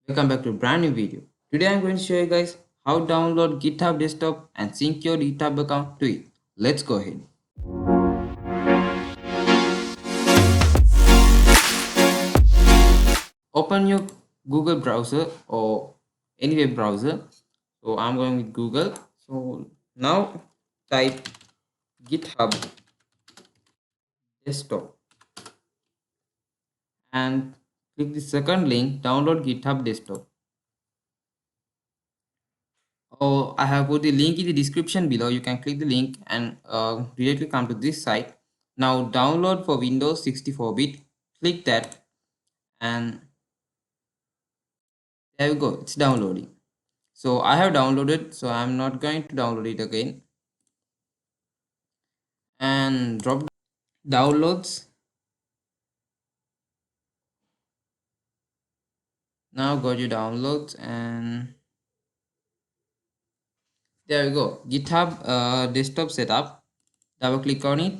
Welcome back to a brand new video. Today I'm going to show you guys how to download GitHub Desktop and sync your GitHub account to it. Let's go ahead. Open your Google browser or any web browser. So I'm going with Google. So now type GitHub Desktop and click the second link, download GitHub Desktop. Oh, I have put the link in the description below. You can click the link and directly come to this site. Now download for Windows 64-bit. Click that and there we go. It's downloading. So I have downloaded. So I'm not going to download it again. And drop downloads. Now go to downloads and there we go. GitHub desktop setup. Double click on it.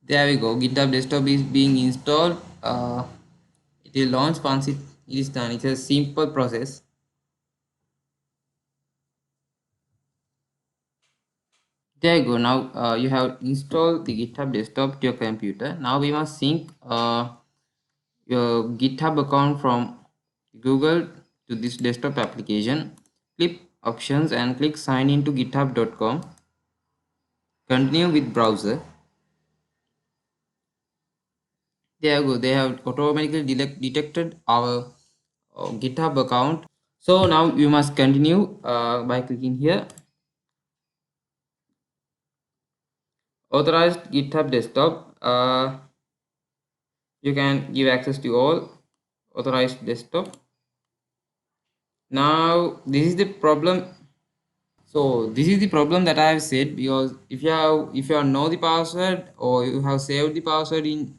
There we go. GitHub desktop is being installed. It will launch once it is done. It's a simple process. There you go. Now you have installed the GitHub desktop to your computer. Now we must sync your GitHub account from Google to this desktop application. Click options and click sign in to github.com. Continue with browser. There you go. They have automatically detected our GitHub account. So now you must continue by clicking here. Authorized GitHub desktop. You can give access to all authorized desktop. Now this is the problem. So this is the problem that I have said, because if you have know the password or you have saved the password in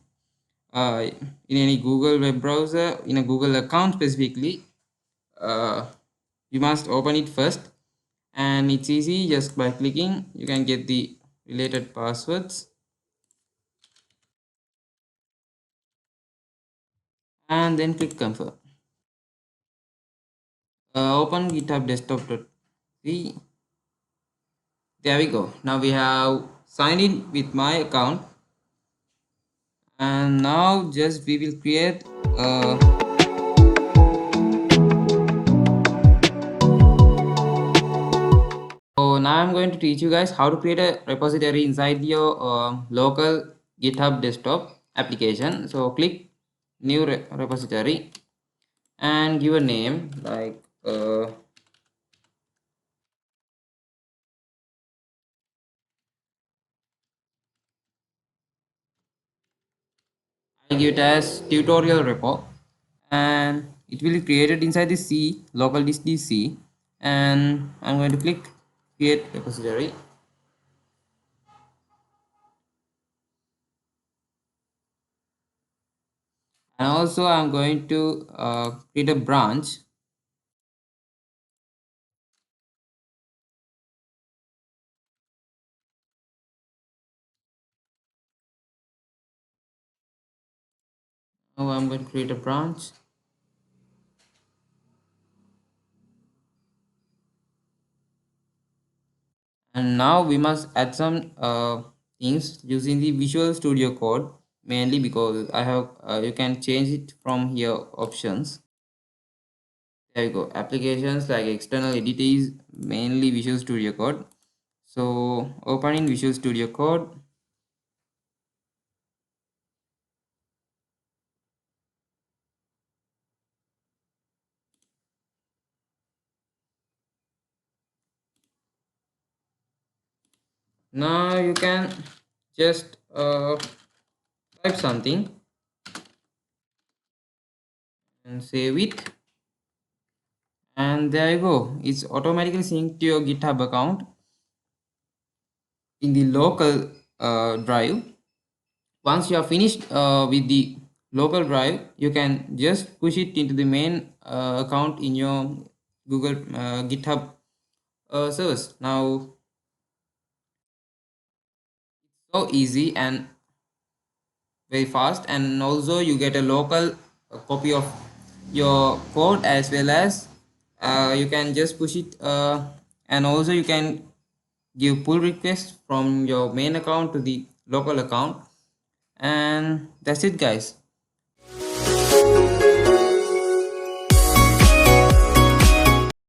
any Google web browser, in a Google account specifically, you must open it first, and it's easy. Just by clicking you can get the related passwords and then click confirm. Open GitHub desktop.c. There we go. Now we have signed in with my account, and now just we will create so now I'm going to teach you guys how to create a repository inside your local GitHub desktop application. So click new repository and give a name like I give it as tutorial repo, and it will be created inside the C local disk C, and I'm going to click create repository. And also I'm going to create a branch. Now I'm going to create a branch. And now we must add some things using the Visual Studio Code, mainly because I have you can change it from here options. There you go. Applications like external edit is mainly Visual Studio Code. So open in Visual Studio Code. Now you can just type something and save it, and there you go. It's automatically synced to your GitHub account in the local drive. Once you are finished with the local drive, you can just push it into the main account in your Google GitHub service. Now so easy, and very fast, and also you get a local copy of your code, as well as you can just push it, and also you can give pull requests from your main account to the local account. And that's it, guys.